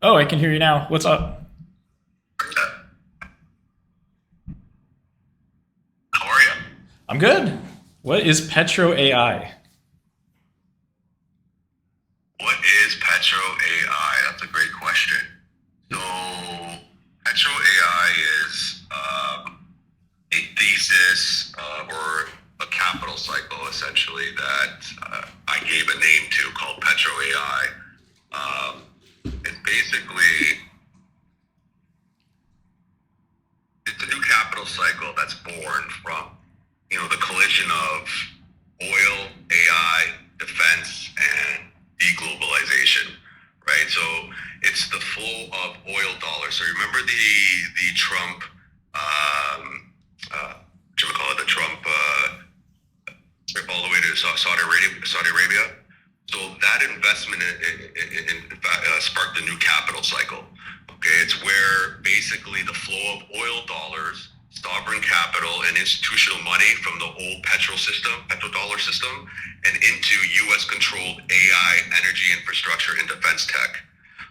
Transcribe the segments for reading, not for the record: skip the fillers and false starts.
Oh, I can hear you now. What's up? How are you? I'm good. What is Petro AI? What is Petro AI? That's a great question. So, Petro AI is a thesis or a capital cycle, essentially, that I gave a name to called Petro AI. It's basically it's a new capital cycle that's born from the collision of oil, AI, defense, and deglobalization, right? So it's the flow of oil dollars. So remember the Trump, what you call it, the Trump trip all the way to Saudi Arabia. Saudi Arabia. So that investment in fact sparked the new capital cycle. Okay, it's where basically the flow of oil dollars, sovereign capital, and institutional money from the old petrodollar system, and into U.S. controlled AI, energy infrastructure, and defense tech.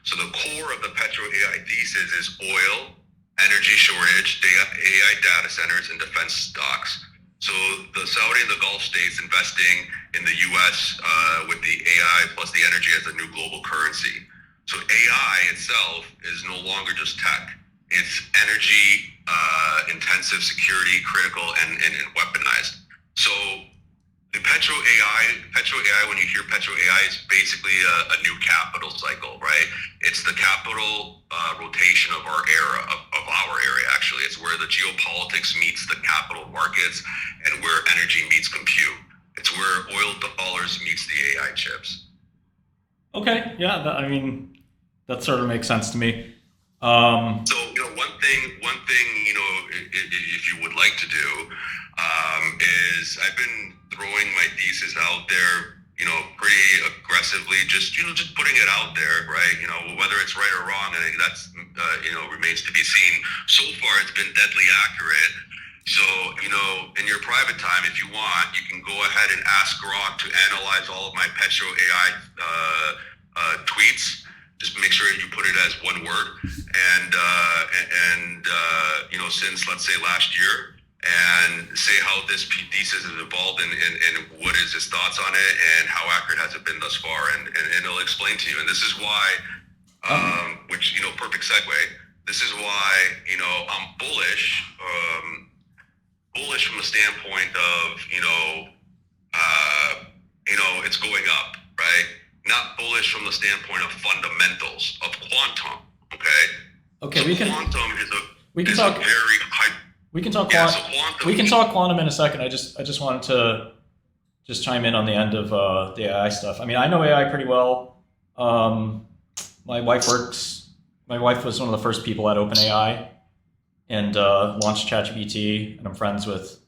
So the core of the petro AI thesis is oil, energy shortage, AI data centers, and defense stocks. So the Saudi and the Gulf states investing in the U.S. With the AI plus the energy as a new global currency. So AI itself is no longer just tech; it's energy intensive, security critical, and weaponized. So the Petro AI, when you hear Petro AI, it's basically a new capital cycle, right? It's the capital rotation of our era, of our area, actually. It's where the geopolitics meets the capital markets and where energy meets compute. It's where oil dollars meets the AI chips. Okay, yeah, I mean, that sort of makes sense to me. Um, So, one thing, if you would like to do, is I've been throwing my thesis out there, pretty aggressively, just putting it out there, right? Whether it's right or wrong, I think that's, remains to be seen. So far, it's been deadly accurate. So, in your private time, if you want, you can go ahead and ask Grok to analyze all of my Petro AI tweets. Just make sure you put it as one word, and since, let's say, last year, and say how this thesis has evolved, and what is his thoughts on it, and how accurate has it been thus far, and it'll explain to you. And this is why, um, which, perfect segue. This is why, I'm bullish from the standpoint of, it's going up, right? Not bullish from the standpoint of fundamentals of quantum. Okay, okay, so quantum we can is a talk very high. we can talk Yeah, quant so we quantum. can talk quantum in a second. I just wanted to just chime in on the end of the AI stuff. I mean, I know AI pretty well. Um, my wife works. My wife was one of the first people at OpenAI and launched ChatGPT, and I'm friends with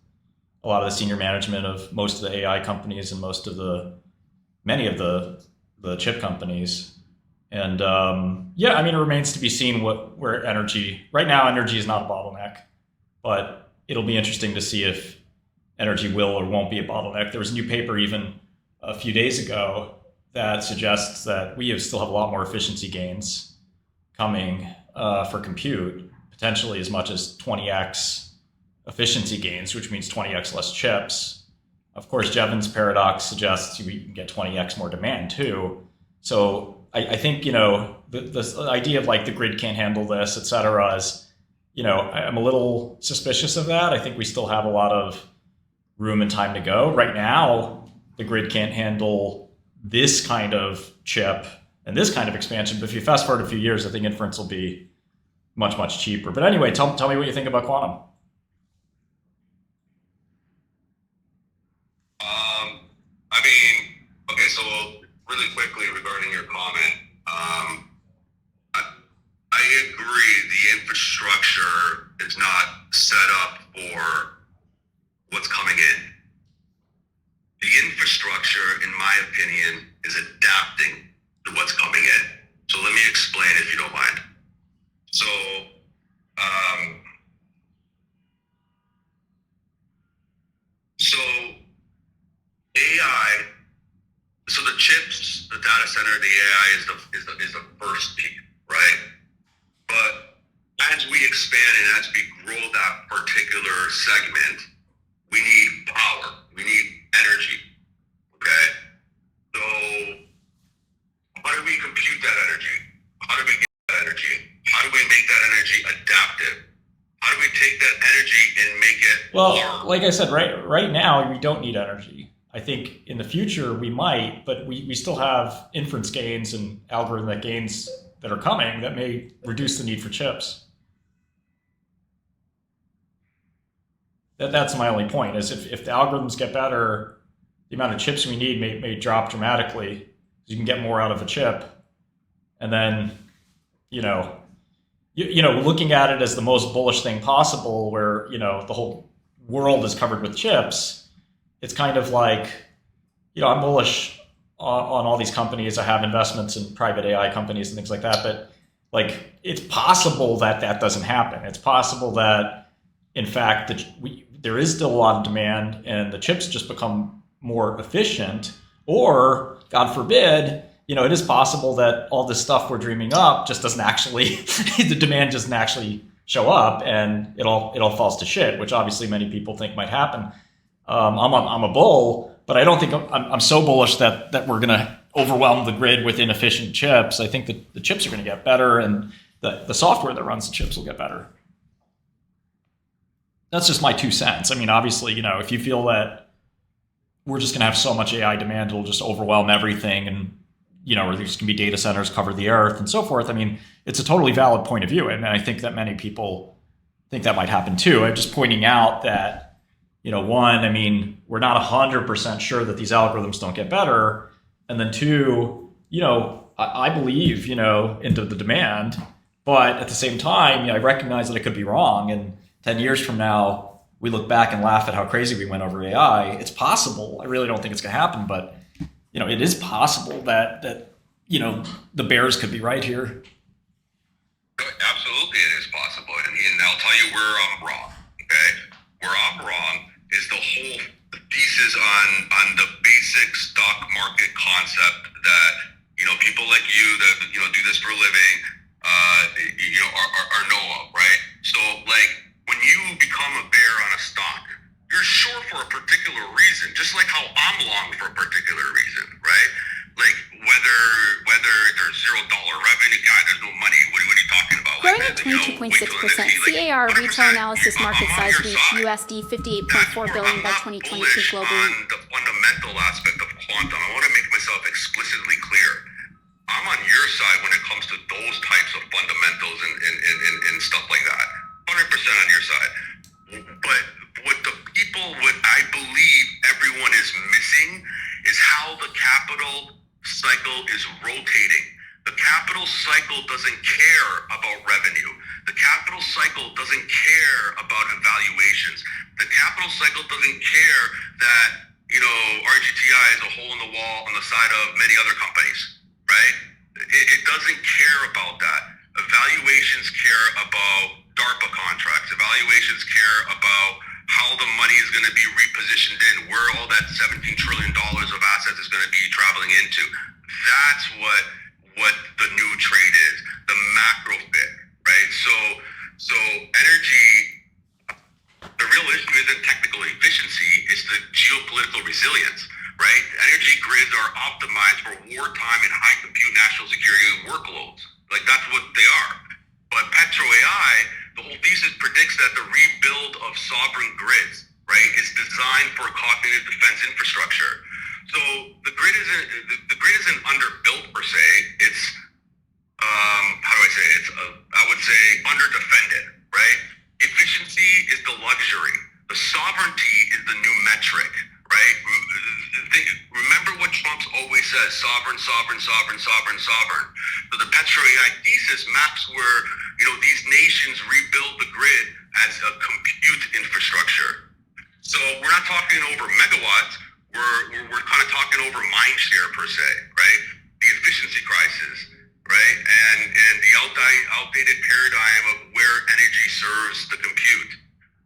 a lot of the senior management of most of the AI companies and many of the chip companies. And yeah, I mean, it remains to be seen where energy right now. Energy is not a bottleneck, but it'll be interesting to see if energy will or won't be a bottleneck. There was a new paper even a few days ago that suggests that we still have a lot more efficiency gains coming for compute, potentially as much as 20x efficiency gains, which means 20x less chips. Of course, Jevons paradox suggests we can get 20x more demand too. So I think this idea of like the grid can't handle this, et cetera, is I'm a little suspicious of that. I think we still have a lot of room and time to go. Right now, the grid can't handle this kind of chip and this kind of expansion. But if you fast forward a few years, I think inference will be much, much cheaper. But anyway, tell me what you think about quantum. I mean, okay, so really quickly regarding your comment, I, I agree the infrastructure is not set up for what's coming in. The infrastructure, in my opinion, is adapting to what's coming in. So let me explain if you don't mind. So, um, so AI, so the chips, the data center, the AI is the first piece, right? But as we expand and as we grow that particular segment, we need power, we need energy, okay? So how do we compute that energy? How do we get that energy? How do we make that energy adaptive? How do we take that energy and make it Well, like I said, right now we don't need energy. I think in the future we might, but we still have inference gains and algorithmic gains that are coming that may reduce the need for chips. That's my only point, is if the algorithms get better, the amount of chips we need may drop dramatically. You can get more out of a chip. And then, you know, looking at it as the most bullish thing possible, where, the whole world is covered with chips, it's kind of like, I'm bullish on all these companies. I have investments in private AI companies and things like that. But like, it's possible that that doesn't happen. It's possible that, in fact, there is still a lot of demand and the chips just become more efficient, or God forbid, it is possible that all this stuff we're dreaming up just doesn't actually, the demand doesn't actually show up, and it all falls to shit, which obviously many people think might happen. I'm a bull, but I don't think I'm so bullish that we're going to overwhelm the grid with inefficient chips. I think that the chips are going to get better, and the software that runs the chips will get better. That's just my 2 cents. I mean, obviously, if you feel that we're just going to have so much AI demand, it'll just overwhelm everything, and or there's going to be data centers cover the earth and so forth. I mean, it's a totally valid point of view, and I think that many people think that might happen too. I'm just pointing out that, one, I mean, we're not 100% sure that these algorithms don't get better, and then two, I believe, into the demand, but at the same time, I recognize that I could be wrong, and 10 years from now, we look back and laugh at how crazy we went over AI. It's possible. I really don't think it's going to happen, but it is possible that the bears could be right here. Absolutely, it is possible, and I'll tell you where I'm wrong. Okay, where I'm wrong is the whole thesis on the basic stock market concept that people like you that do this for a living are know of, right? So like when you become a bear on a stock, you're short for a particular reason, just like how I'm long for a particular reason, right? Like whether there's $0 revenue guy, there's no money. What are you talking about? Growing at 22.6%, CAR retail analysis market size reached USD 58.4 billion by 2022 globally. On the fundamental aspect of quantum, I want to make myself explicitly clear. I'm on your side when it comes to those types of fundamentals and stuff like that. 100% on your side. But what I believe everyone is missing is how the capital cycle is rotating. The capital cycle doesn't care about revenue. The capital cycle doesn't care about evaluations. The capital cycle doesn't care that, RGTI is a hole in the wall on the side of many other companies, right? It doesn't care about that. Evaluations care about DARPA contracts. Evaluations care about how the money is going to be repositioned in, where all that $17 trillion of assets is going to be traveling into. That's what the new trade is, the macro fit, right? So energy, the real issue isn't technical efficiency, it's the geopolitical resilience, right? Energy grids are optimized for wartime and high compute national security workloads. Like that's what they are. But Petro AI, the whole thesis predicts that the rebuild of sovereign grids, right, is designed for cognitive defense infrastructure. So the grid isn't underbuilt per se. It's how do I say? I would say underdefended, right? Efficiency is the luxury. The sovereignty is the new metric, right? Remember what Trump always says: sovereign, sovereign, sovereign, sovereign, sovereign. So the Petro AI thesis maps where these nations rebuild the grid as a compute infrastructure. So we're not talking over megawatts. We're kind of talking over mind share per se, right? The efficiency crisis, right? And the outdated paradigm of where energy serves the compute.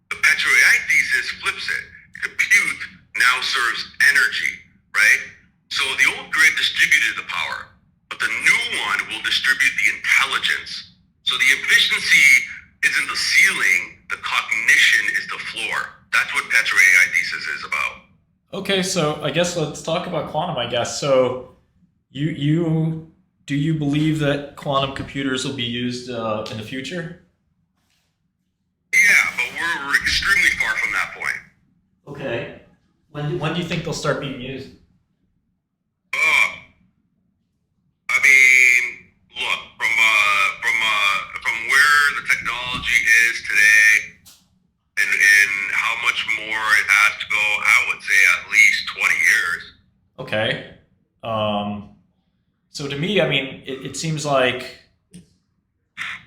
The Petro AI thesis flips it. Compute now serves energy, right? So the old grid distributed the power, but the new one will distribute the intelligence. So the efficiency isn't the ceiling, the cognition is the floor. That's what Petro AI thesis is about. Okay, so I guess let's talk about quantum, I guess. So do you believe that quantum computers will be used in the future? Yeah, but we're extremely far from that point. Okay. When do you think they'll start being used? Uh, I mean, look, from where the technology is today and how much more it has to go, I would say at least 20 years. Okay. So to me, I mean, it seems like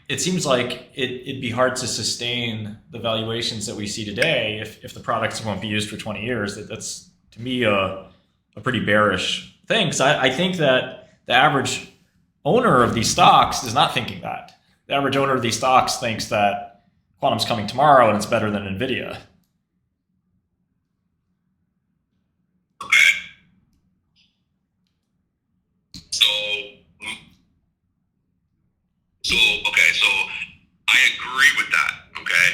it'd be hard to sustain the valuations that we see today if the products won't be used for 20 years. That's to me a pretty bearish thing. So I think that the average owner of these stocks is not thinking that. The average owner of these stocks thinks that quantum's coming tomorrow and it's better than Nvidia. Okay. So I agree with that. Okay.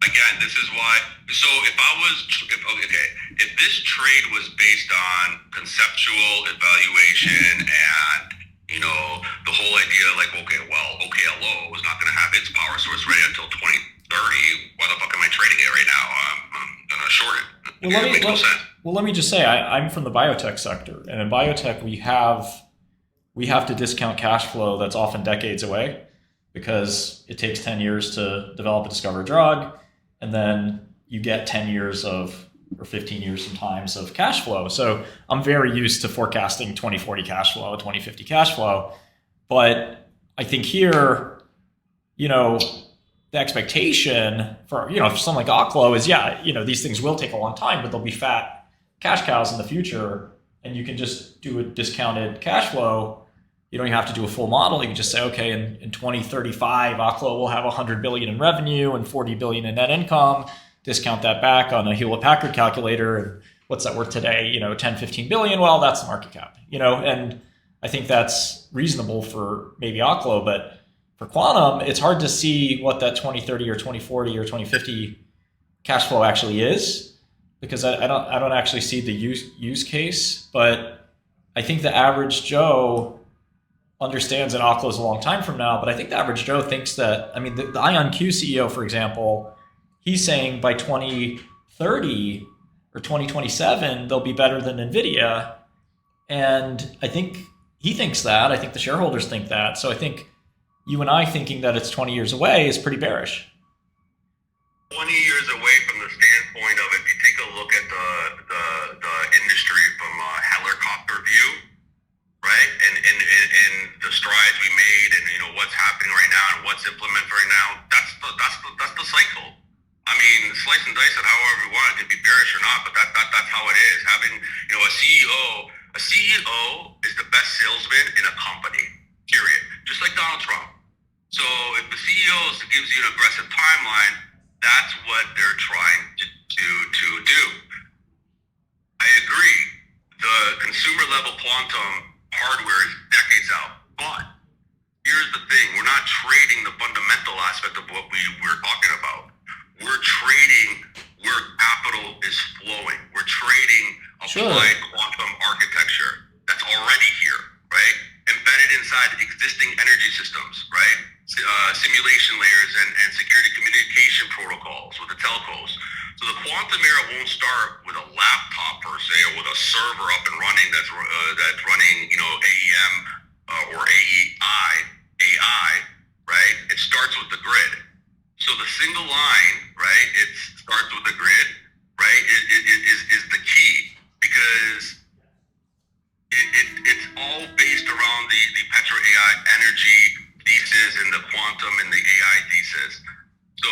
Again, this is why. So if this trade was based on conceptual evaluation and the whole idea like OKLO was not going to have its power source ready until 2030. Why the fuck am I trading it right now? I'm gonna short it. It makes no sense. Well, let me just say, I'm from the biotech sector, and in biotech we have to discount cash flow that's often decades away because it takes 10 years to develop a discover drug, and then you get 10 years or 15 years sometimes of cash flow. So I'm very used to forecasting 2040 cash flow, 2050 cash flow. But I think here, the expectation for something like Oklo is, these things will take a long time, but they'll be fat cash cows in the future, and you can just do a discounted cash flow. You don't even have to do a full model. You can just say, okay, in 2035, Oklo will have 100 billion in revenue and 40 billion in net income. Discount that back on a Hewlett Packard calculator, and what's that worth today? 10, 15 billion. Well, that's the market cap. And I think that's reasonable for maybe Oklo, but for quantum, it's hard to see what that 2030 or 2040 or 2050 cash flow actually is, because I don't actually see the use case. But I think the average Joe understands that Oklo is a long time from now. But I think the average Joe thinks that, the IonQ CEO, for example, he's saying by 2030 or 2027 they'll be better than Nvidia, and I think he thinks that. I think the shareholders think that. So I think you and I thinking that it's 20 years away is pretty bearish. 20 years away from the standpoint of, if you take a look at the industry from a helicopter view, right? And the strides we made, and what's happening right now and what's implemented right now, that's the cycle. Slice and dice it however you want. It can be bearish or not, but that's how it is. Having a CEO is the best salesman in a company. Period. Just like Donald Trump. So if the CEO gives you an aggressive timeline, that's what they're trying to do. I agree. The consumer level quantum hardware is decades out. But here's the thing. We're not trading the fundamental aspect of what we're talking about. We're trading where capital is flowing. We're trading applied quantum architecture that's already here, right? Embedded inside existing energy systems, right? Simulation layers and security communication protocols with the telcos. So the quantum era won't start with a laptop per se, or with a server up and running that's running AEM or AI, right? It starts with the grid. So the single line, right? It starts with the grid, right? Is the key, because it's all based around the Petro AI energy thesis and the quantum and the AI thesis. So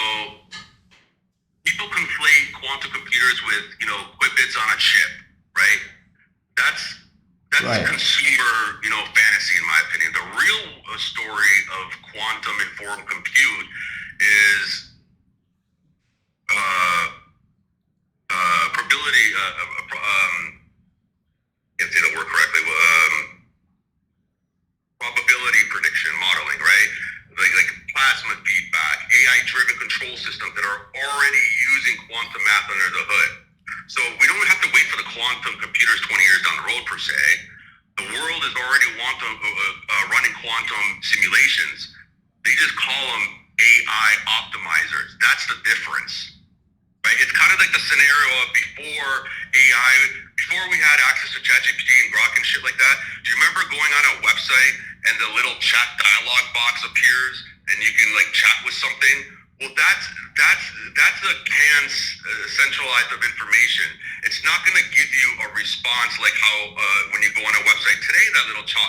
people conflate quantum computers with qubits on a chip, right? That's right. Consumer fantasy, in my opinion. The real story of quantum informed compute is probability. Can't say the word correctly. Probability prediction. control systems that are already using quantum math under the hood. So we don't have to wait for the quantum computers 20 years down the road per se. The world is already running quantum simulations. They just call them AI optimizers. That's the difference, right? It's kind of like the scenario of before we had access to ChatGPT and Grok and shit like that. Do you remember going on a website and the little chat dialog box appears and you can like chat with something? Well, that's a canned centralized of information. It's not going to give you a response like how when you go on a website today, that little chat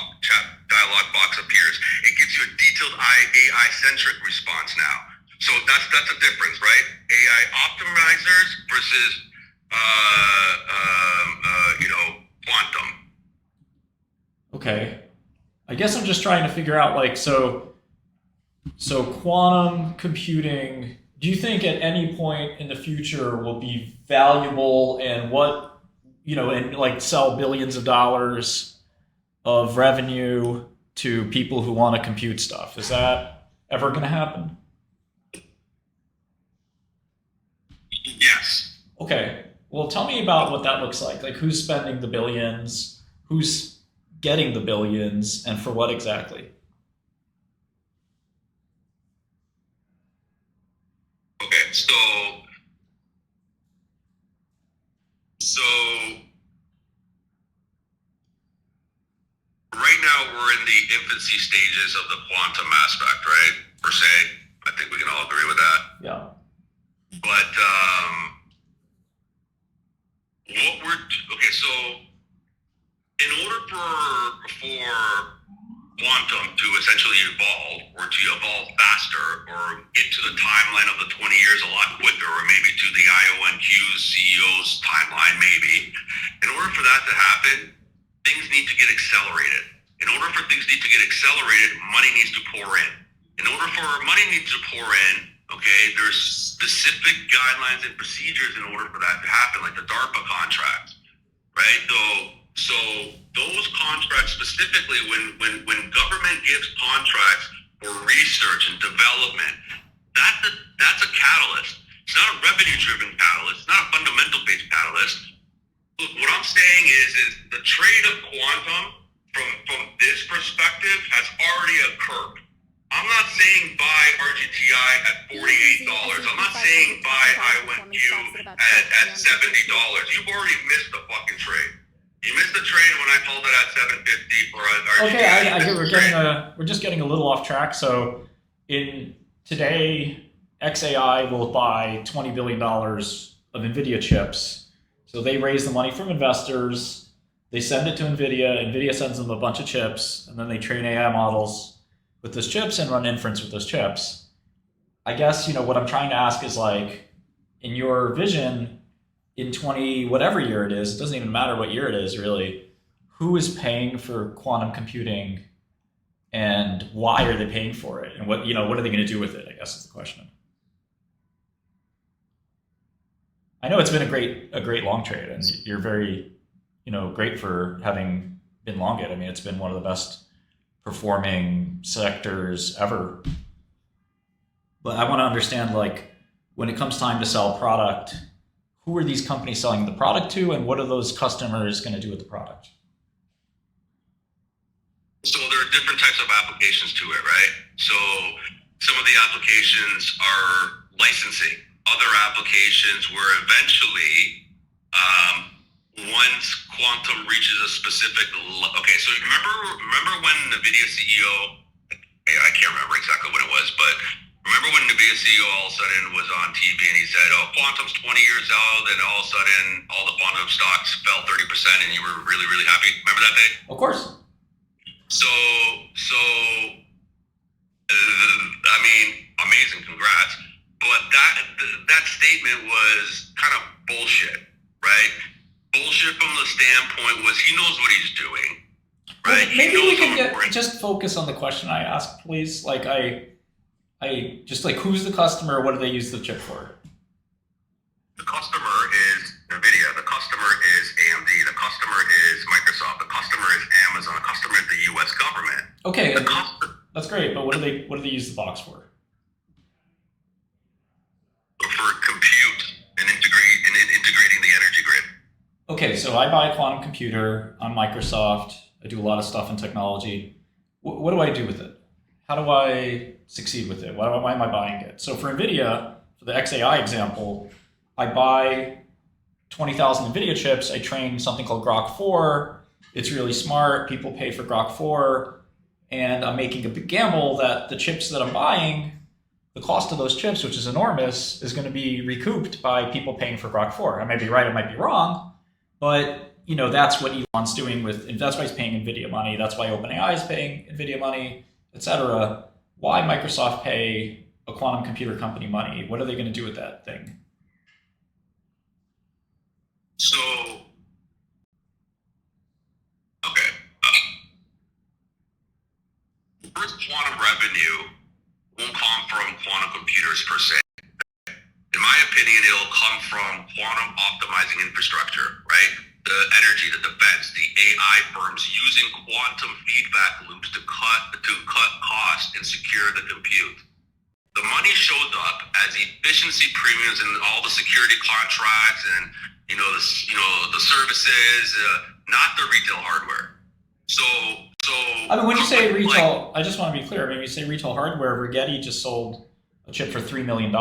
dialog box appears. It gives you a detailed AI-centric response now. So that's a difference, right? AI optimizers versus quantum. Okay. I guess I'm just trying to figure out like so quantum computing, do you think at any point in the future will be valuable and and like sell billions of dollars of revenue to people who want to compute stuff? Is that ever going to happen? Yes. Okay. Well, tell me about what that looks like. Like who's spending the billions, who's getting the billions, and for what exactly? Okay, so right now we're in the infancy stages of the quantum aspect, right? Per se, I think we can all agree with that. Yeah. But so in order for quantum to essentially evolve or to evolve faster or get to the timeline of the 20 years a lot quicker, or maybe to the IONQ's CEO's timeline, maybe. In order for that to happen, things need to get accelerated. In order for things need to get accelerated, money needs to pour in. In order for money needs to pour in, okay, there's specific guidelines and procedures in order for that to happen, like the DARPA contract, right? So those contracts specifically, when government gives contracts for research and development, that's a catalyst. It's not a revenue-driven catalyst. It's not a fundamental-based catalyst. Look, what I'm saying is the trade of quantum from this perspective has already occurred. I'm not saying buy RGTI at $48. I'm not saying buy IONQ at $70. You've already missed the fucking trade. You missed the trade when I told it at $7.50 for RGTI. Okay, I hear we're just getting a little off track. So in today, XAI will buy $20 billion of NVIDIA chips. So they raise the money from investors. They send it to NVIDIA. NVIDIA sends them a bunch of chips, and then they train AI models with those chips and run inference with those chips. I guess, what I'm trying to ask is like, in your vision, in 20, whatever year it is, it doesn't even matter what year it is really, who is paying for quantum computing and why are they paying for it? And what are they going to do with it, I guess is the question. I know it's been a great long trade, and you're very, great for having been long it. I mean, it's been one of the best performing sectors ever. But I want to understand, like, when it comes time to sell product, who are these companies selling the product to, and what are those customers going to do with the product? So there are different types of applications to it, right? So some of the applications are licensing. Other applications where eventually, once quantum reaches a specific, okay, so remember when NVIDIA CEO, I can't remember exactly what it was, but remember when NVIDIA CEO all of a sudden was on TV and he said, oh, quantum's 20 years out, and all of a sudden all the quantum stocks fell 30% and you were really, really happy? Remember that day? Of course. So I mean, amazing, congrats. But that statement was kind of bullshit, right? Bullshit from the standpoint was he knows what he's doing, right? Well, maybe we can just focus on the question I asked, please. Like I just like, who's the customer? What do they use the chip for? The customer is NVIDIA. The customer is AMD. The customer is Microsoft. The customer is Amazon. The customer is the U.S. government. Okay, that's great. But what do they use the box for? Okay, so I buy a quantum computer on Microsoft. I do a lot of stuff in technology. What do I do with it? How do I succeed with it? Why am I buying it? So for NVIDIA, for the XAI example, I buy 20,000 NVIDIA chips. I train something called Grok 4. It's really smart. People pay for Grok 4. And I'm making a big gamble that the chips that I'm buying, the cost of those chips, which is enormous, is going to be recouped by people paying for Grok 4. I might be right, I might be wrong, but that's what Elon's doing that's why he's paying NVIDIA money. That's why OpenAI is paying NVIDIA money, etc. Why Microsoft pay a quantum computer company money? What are they going to do with that thing? So, okay. First, quantum revenue won't come from quantum computers per se. In my opinion, it'll come from quantum optimizing infrastructure, right? The energy, the defense, the AI firms using quantum feedback loops to cut costs and secure the compute. The money shows up as efficiency premiums in all the security contracts and the services, not the retail hardware. So I mean, when you say retail, I just want to be clear. I mean, when you say retail hardware, Rigetti just sold a chip for $3 million,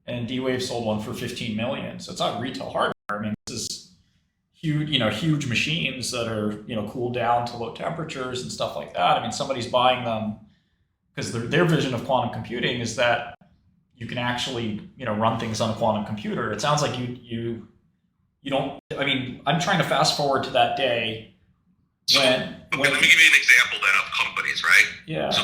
and D-Wave sold one for $15 million. So it's not retail hardware. I mean, this is huge machines that are cooled down to low temperatures and stuff like that. I mean, somebody's buying them because their vision of quantum computing is that you can actually run things on a quantum computer. It sounds like you don't. I mean, I'm trying to fast forward to that day. Let me give you an example then of companies, right? Yeah. So